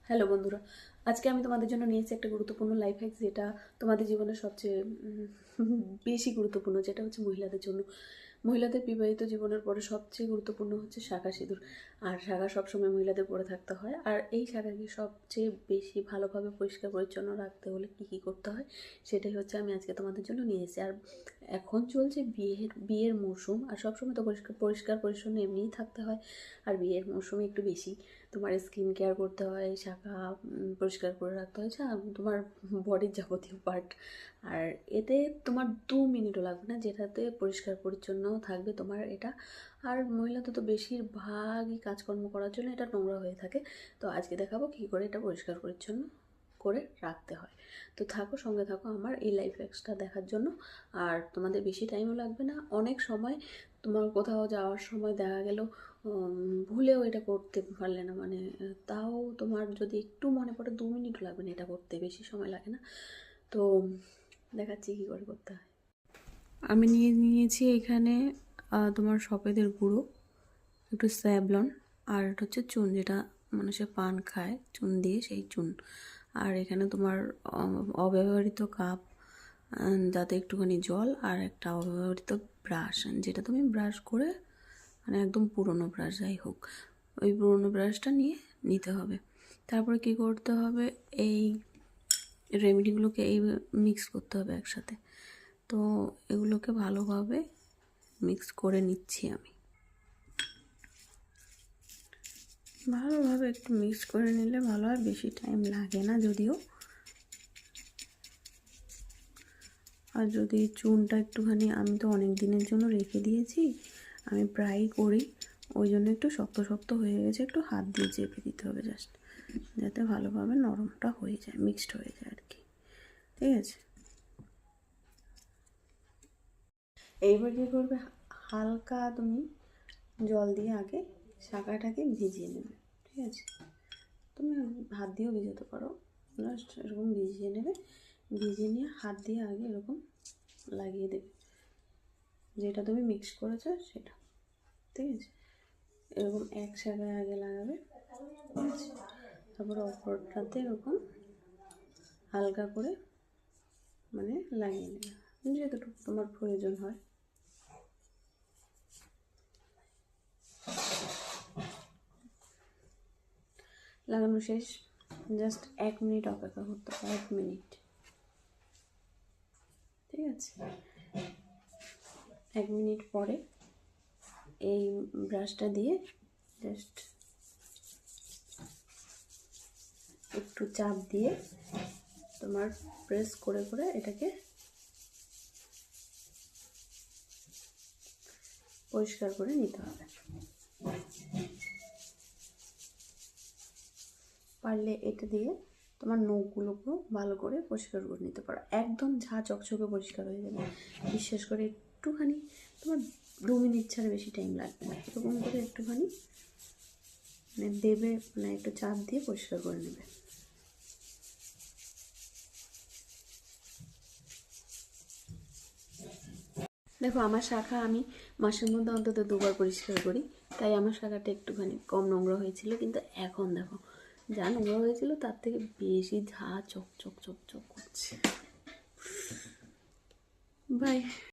Hello বন্ধুরা, আজকে আমি তোমাদের জন্য নিয়েছি একটা গুরুত্বপূর্ণ লাইফ হ্যাক, যেটা তোমাদের জীবনের সবচেয়ে বেশি গুরুত্বপূর্ণ, যেটা হচ্ছে মহিলাদের জন্য। মহিলাদের বিবাহিত জীবনের পরে সবচেয়ে গুরুত্বপূর্ণ হচ্ছে শাঁখা সিঁদুর। আর শাঁখা সবসময় মহিলাদের পরে থাকতে হয়। আর এই শাঁখাকে সবচেয়ে বেশি ভালোভাবে পরিষ্কার পরিচ্ছন্ন রাখতে হলে কী কী করতে হয়, সেটাই হচ্ছে আমি আজকে তোমাদের জন্য নিয়ে এসেছি। আর এখন চলছে বিয়ের মৌসুম, আর সবসময় তো পরিষ্কার পরিচ্ছন্ন এমনিই থাকতে হয়, আর বিয়ের মৌসুমে একটু বেশি তোমার স্কিন কেয়ার করতে হয়, শাখা পরিষ্কার করে রাখতে হয়, তোমার বডির যাবতীয় পার্ট। আর এতে তোমার 2 মিনিটও লাগবে না, যেটাতে পরিষ্কার পরিচ্ছন্ন থাকবে তোমার এটা। আর মহিলাদের তো বেশিরভাগই কাজকর্ম করার জন্য এটা নোংরা হয়ে থাকে। তো আজকে দেখাবো কী করে এটা পরিষ্কার পরিচ্ছন্ন করে রাখতে হয়। তো থাকো, সঙ্গে থাকো আমার এই লাইফ হ্যাকসটা দেখার জন্য। আর তোমাদের বেশি টাইমও লাগবে না। অনেক সময় তোমার কোথাও যাওয়ার সময় দেখা গেল ভুলেও এটা করতে পারলে না, মানে তাও তোমার যদি একটু মনে পড়ে 2 মিনিটও লাগবে না এটা করতে, বেশি সময় লাগে না। তো দেখাচ্ছি কী করে করতে হয়। আমি নিয়েছি এখানে তোমার সফেদের গুঁড়ো, একটু স্যাভলন, আর এটা হচ্ছে চুন, যেটা মানুষে পান খায় চুন দিয়ে, সেই চুন। আর এখানে তোমার অব্যবহৃত কাপ, যাতে একটুখানি জল, আর একটা অব্যবহৃত ব্রাশ, যেটা তুমি ব্রাশ করে মানে একদম পুরনো ব্রাশ যাই হোক, ওই পুরনো ব্রাশটা নিতে হবে। তারপরে কি করতে হবে, এই রেমেডিগুলোকে মিক্স করতে হবে একসাথে। তো এগুলোকে ভালোভাবে মিক্স করে নিচ্ছি আমি। ভালোভাবে একটু মিক্স করে নিলে ভালো হয়, বেশি টাইম লাগে না যদিও। আর যদি চুনটা একটুখানি, আমি তো অনেক দিনের জন্য রেখে দিয়েছি, আমি প্রায়ই করি, ওই জন্য একটু শক্ত শক্ত হয়ে গেছে, একটু হাত দিয়ে চেপে দিতে হবে জাস্ট, যাতে ভালোভাবে নরমটা হয়ে যায়, মিক্সড হয়ে যায় আর কি। ঠিক আছে, এইবার কী করবে, হালকা তুমি জল দিয়ে আগে শাঁখাটাকে ভিজিয়ে নেবে। ঠিক আছে, তুমি হাত দিয়েও ভিজাতে পারো, জাস্ট এরকম ভিজিয়ে নেবে। ভিজিয়ে নিয়ে হাত দিয়ে আগে এরকম লাগিয়ে দেবে, যেটা তুমি মিক্স করেছো সেটা। ঠিক আছে, এরকম এক শাখায় আগে লাগাবে, তারপরে অপরটাতে এরকম হালকা করে মানে লাগিয়ে নেবে, যেতটুকু তোমার প্রয়োজন হয়। লাগানো শেষ, জাস্ট 1 মিনিট অপেক্ষা করতে হবে, 1 মিনিট। ঠিক আছে, 1 মিনিট পরে এই ব্রাশটা দিয়ে জাস্ট একটু চাপ দিয়ে তোমার প্রেস করে করে এটাকে পরিষ্কার করে নিতে হবে। পারলে এটা দিয়ে তোমার নখগুলোকেও ভালো করে পরিষ্কার করে নিতে পারো, একদম ঝা চকচকে পরিষ্কার হয়ে যাবে, বিশেষ করে একটুখানি তোমার 2 মিনিট ছাড়া বেশি টাইম লাগবে না। এরকম করে একটুখানি মানে দেবে, মানে একটু চাপ দিয়ে পরিষ্কার করে নেবে। দেখো, আমার শাখা আমি মাসের মধ্যে অন্তত 2বার পরিষ্কার করি, তাই আমার শাখাটা একটুখানি কম নোংরা হয়েছিল, কিন্তু এখন দেখো যা নোংরা হয়েছিল তার থেকে বেশি ঝা চকচক চকচক করছে। বাই।